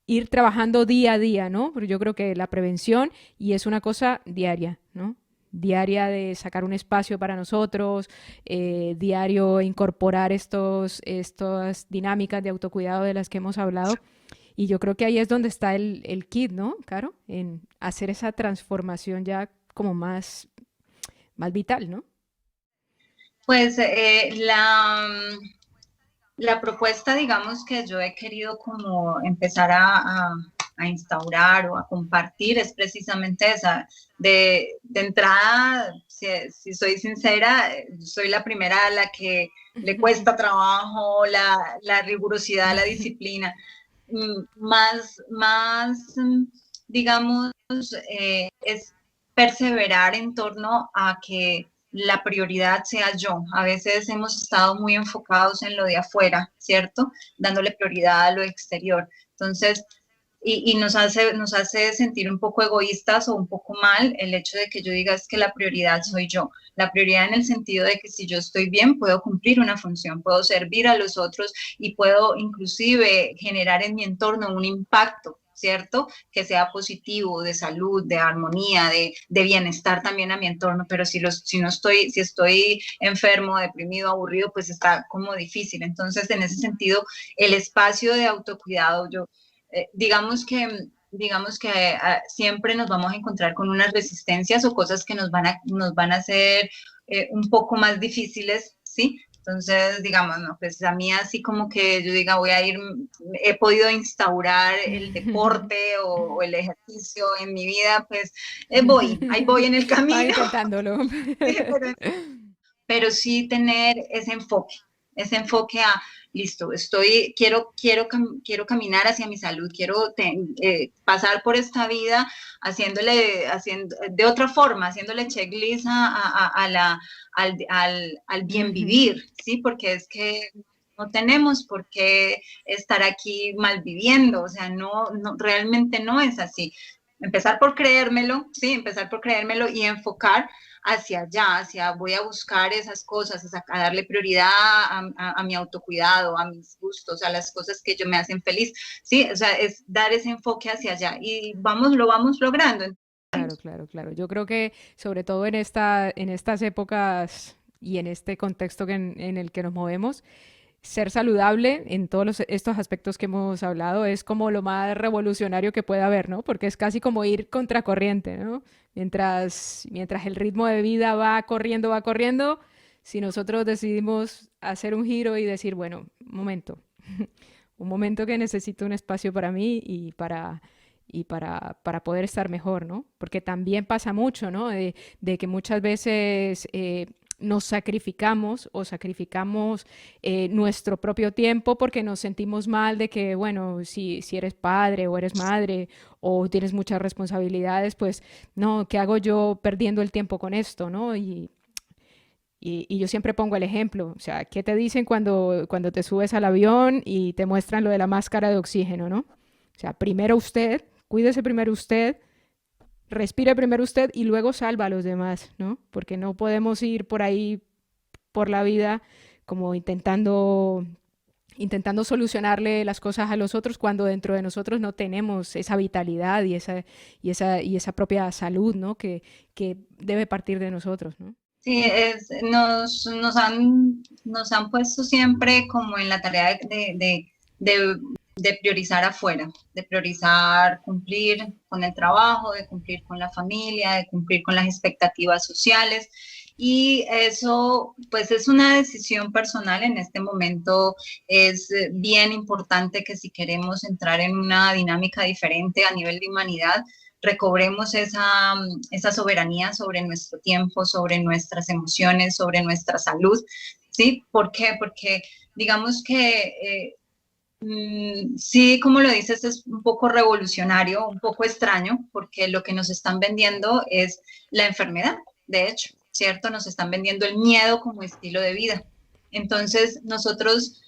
ir trabajando día a día, ¿no? Pero yo creo que la prevención y es una cosa diaria, ¿no? Diaria de sacar un espacio para nosotros, diario incorporar estas dinámicas de autocuidado de las que hemos hablado. Y yo creo que ahí es donde está el kit, ¿no, Caro? En hacer esa transformación ya como más vital, ¿no? Pues la propuesta, digamos, que yo he querido como empezar a instaurar o a compartir es precisamente esa. De entrada, si soy sincera, soy la primera a la que le cuesta trabajo la rigurosidad, la disciplina. Más, digamos, es perseverar en torno a que la prioridad sea yo. A veces hemos estado muy enfocados en lo de afuera, ¿cierto? Dándole prioridad a lo exterior. Entonces, y nos hace sentir un poco egoístas o un poco mal el hecho de que yo diga es que la prioridad soy yo. La prioridad en el sentido de que si yo estoy bien, puedo cumplir una función, puedo servir a los otros y puedo inclusive generar en mi entorno un impacto, ¿cierto? Que sea positivo, de salud, de armonía, de bienestar también a mi entorno, pero si estoy enfermo, deprimido, aburrido, pues está como difícil. Entonces, en ese sentido, el espacio de autocuidado, digamos que siempre nos vamos a encontrar con unas resistencias o cosas que nos van a hacer un poco más difíciles, ¿sí? Entonces, digamos, no, pues a mí así como que yo diga, he podido instaurar el deporte o el ejercicio en mi vida, pues ahí voy en el Va camino, intentándolo. sí, pero sí tener ese enfoque a, listo, quiero caminar hacia mi salud, pasar por esta vida de otra forma, haciéndole checklist al bien Ujú. vivir, ¿sí? Porque es que no tenemos por qué estar aquí mal viviendo, o sea, realmente no es así. Empezar por creérmelo y enfocar hacia allá, voy a buscar esas cosas, a darle prioridad a mi autocuidado, a mis gustos, a las cosas que yo me hacen feliz, ¿sí? O sea, es dar ese enfoque hacia allá y lo vamos logrando. Claro, claro, claro. Yo creo que sobre todo en estas épocas y en este contexto en el que nos movemos, ser saludable en todos estos aspectos que hemos hablado es como lo más revolucionario que puede haber, ¿no? Porque es casi como ir contracorriente, ¿no? Mientras el ritmo de vida va corriendo, si nosotros decidimos hacer un giro y decir, bueno, un momento que necesito un espacio para mí y para poder estar mejor, ¿no? Porque también pasa mucho, ¿no? De que muchas veces nos sacrificamos o sacrificamos nuestro propio tiempo porque nos sentimos mal de que, bueno, si eres padre o eres madre o tienes muchas responsabilidades, pues, no, ¿qué hago yo perdiendo el tiempo con esto, ¿no? Y yo siempre pongo el ejemplo, o sea, ¿qué te dicen cuando te subes al avión y te muestran lo de la máscara de oxígeno, ¿no? O sea, primero usted, cuídese primero usted, respire primero usted y luego salva a los demás, ¿no? Porque no podemos ir por ahí, por la vida, como intentando solucionarle las cosas a los otros cuando dentro de nosotros no tenemos esa vitalidad y esa propia salud, ¿no? Que debe partir de nosotros, ¿no? Sí, nos han puesto siempre como en la tarea de priorizar afuera, de priorizar cumplir con el trabajo, de cumplir con la familia, de cumplir con las expectativas sociales. Y eso, pues es una decisión personal. En este momento es bien importante que si queremos entrar en una dinámica diferente a nivel de humanidad, recobremos esa soberanía sobre nuestro tiempo, sobre nuestras emociones, sobre nuestra salud, ¿sí? ¿Por qué? Porque digamos que sí, como lo dices, es un poco revolucionario, un poco extraño, porque lo que nos están vendiendo es la enfermedad, de hecho, ¿cierto? Nos están vendiendo el miedo como estilo de vida. Entonces, nosotros,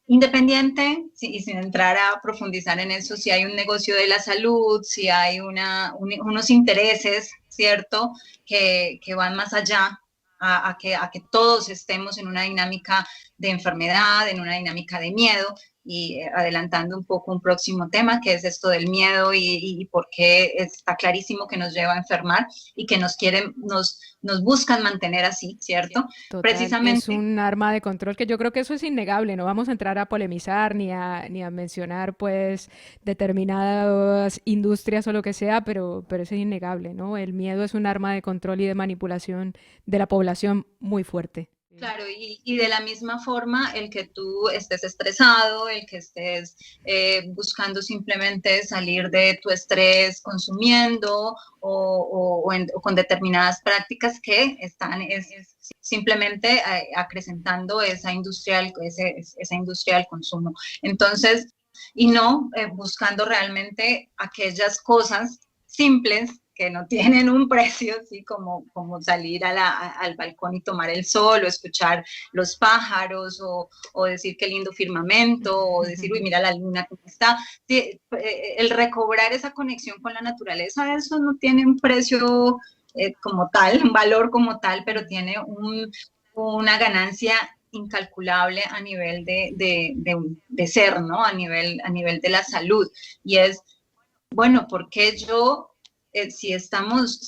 independiente, y sin entrar a profundizar en eso, si hay un negocio de la salud, si hay unos intereses, ¿cierto? Que van más allá a que todos estemos en una dinámica de enfermedad, en una dinámica de miedo, y adelantando un poco un próximo tema, que es esto del miedo y por qué está clarísimo que nos lleva a enfermar y que nos buscan mantener así, ¿cierto? Total, es Precisamente. un arma de control que yo creo que eso es innegable, no vamos a entrar a polemizar ni a mencionar pues determinadas industrias o lo que sea, pero eso es innegable, ¿no? El miedo es un arma de control y de manipulación de la población muy fuerte. Claro, y de la misma forma, el que tú estés estresado, el que estés buscando simplemente salir de tu estrés consumiendo o con determinadas prácticas que están es simplemente acrecentando esa industria del consumo. Entonces, y no buscando realmente aquellas cosas simples que no tienen un precio, así como salir al balcón y tomar el sol, o escuchar los pájaros, o decir qué lindo firmamento, o decir, uy, mira la luna cómo está. Sí, el recobrar esa conexión con la naturaleza, eso no tiene un precio como tal, un valor como tal, pero tiene una ganancia incalculable a nivel de ser, ¿no? A nivel de la salud. Y es, bueno, porque si estamos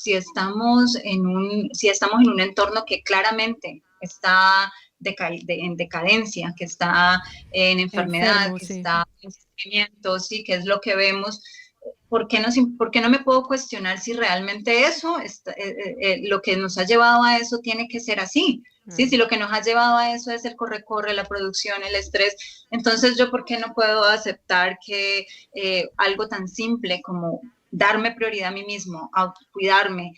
en un entorno que claramente está en decadencia, que está en enfermedad, Enfermo, que sí. está en sufrimiento, sí, que es lo que vemos, ¿por qué no me puedo cuestionar si realmente lo que nos ha llevado a eso tiene que ser así? Sí, Ah. si lo que nos ha llevado a eso es el corre-corre, la producción, el estrés, entonces yo, ¿por qué no puedo aceptar que algo tan simple como darme prioridad a mí mismo, cuidarme,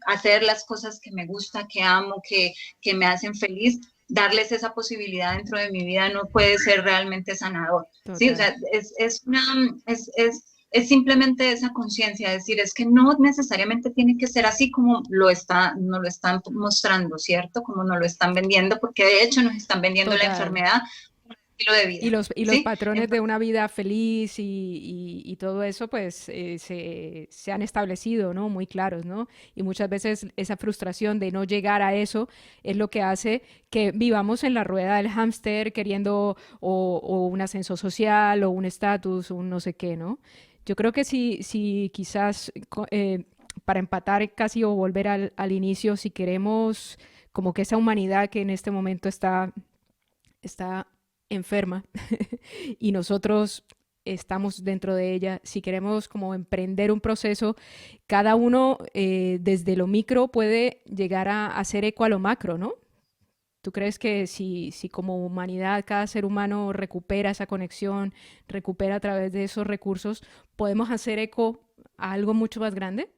hacer las cosas que me gusta, que amo, que me hacen feliz, darles esa posibilidad dentro de mi vida no puede ser realmente sanador? Sí, o Total. sea, es simplemente esa conciencia, decir, es que no necesariamente tiene que ser así como nos lo están mostrando, ¿cierto? Como nos lo están vendiendo, porque de hecho nos están vendiendo la Total. enfermedad como un estilo de Y vida, los ¿sí? patrones de Entonces, una vida feliz y todo eso, pues se han establecido, ¿no? Muy claros, ¿no? Y muchas veces esa frustración de no llegar a eso es lo que hace que vivamos en la rueda del hámster queriendo o un ascenso social o un estatus o un no sé qué, ¿no? Yo creo que si quizás para empatar casi o volver al inicio, si queremos como que esa humanidad que en este momento está enferma y nosotros estamos dentro de ella, si queremos como emprender un proceso, cada uno desde lo micro puede llegar a hacer eco a lo macro, ¿no? ¿Tú crees que si como humanidad cada ser humano recupera esa conexión, recupera a través de esos recursos, podemos hacer eco a algo mucho más grande?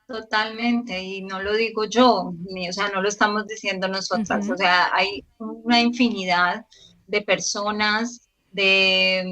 totalmente, y no lo digo yo, o sea, no lo estamos diciendo nosotras, o Ujú. sea, hay una infinidad de personas, de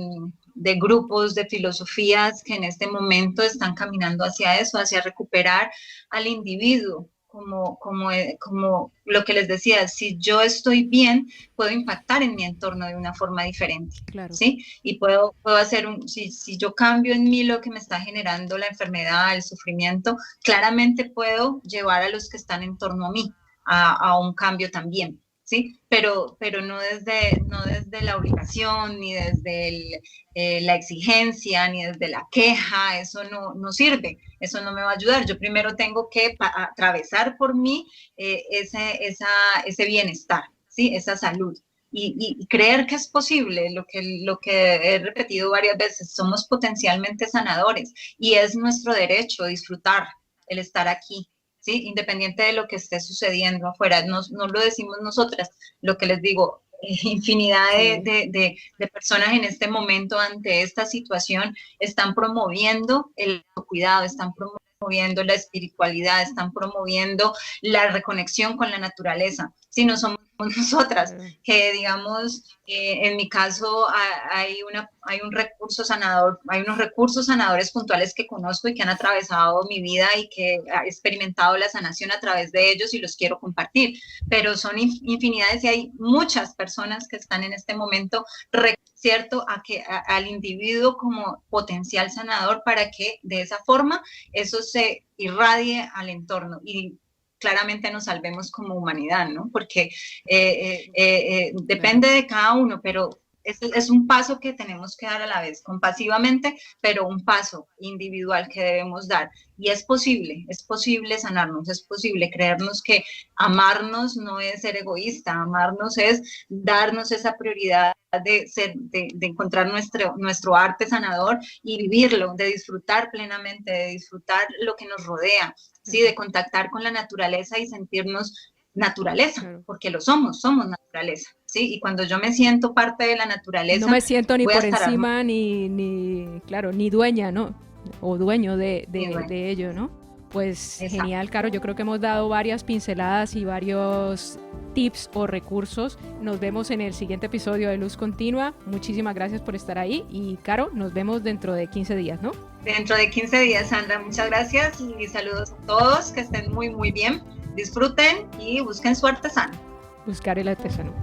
grupos, de filosofías que en este momento están caminando hacia eso, hacia recuperar al individuo. Como lo que les decía, si yo estoy bien, puedo impactar en mi entorno de una forma diferente, Claro, ¿sí? Y puedo hacer si yo cambio en mí lo que me está generando la enfermedad, el sufrimiento, claramente puedo llevar a los que están en torno a mí a un cambio también, ¿sí? Pero no desde la obligación, ni desde la exigencia, ni desde la queja, eso no sirve, eso no me va a ayudar. Yo primero tengo que atravesar por mí ese bienestar, ¿sí? Esa salud. Y creer que es posible, lo que he repetido varias veces, somos potencialmente sanadores y es nuestro derecho disfrutar el estar aquí, ¿sí? Independiente de lo que esté sucediendo afuera, no lo decimos nosotras, lo que les digo, infinidad sí. de personas en este momento ante esta situación están promoviendo el cuidado, están promoviendo la espiritualidad, están promoviendo la reconexión con la naturaleza. Si no somos nosotras, que digamos, en mi caso hay un recurso sanador, hay unos recursos sanadores puntuales que conozco y que han atravesado mi vida y que he experimentado la sanación a través de ellos y los quiero compartir, pero son infinidades y hay muchas personas que están en este momento, ¿cierto?, al individuo como potencial sanador para que de esa forma eso se irradie al entorno y claramente nos salvemos como humanidad, ¿no? Porque depende de cada uno, pero es un paso que tenemos que dar a la vez, compasivamente, pero un paso individual que debemos dar. Y es posible sanarnos, es posible creernos que amarnos no es ser egoísta, amarnos es darnos esa prioridad de encontrar nuestro arte sanador y vivirlo, de disfrutar plenamente, de disfrutar lo que nos rodea, ¿sí? De contactar con la naturaleza y sentirnos naturaleza, porque lo somos naturaleza, ¿sí? Y cuando yo me siento parte de la naturaleza, no me siento ni por encima ni dueña, ¿no? O dueño de ello, ¿no? Pues exacto. Genial, Caro, yo creo que hemos dado varias pinceladas y varios tips o recursos. Nos vemos en el siguiente episodio de Luz Continua. Muchísimas gracias por estar ahí y Caro, nos vemos dentro de 15 días, ¿no? Dentro de 15 días, Sandra, muchas gracias y saludos a todos, que estén muy, muy bien. Disfruten y busquen su artesano. Buscar el artesano.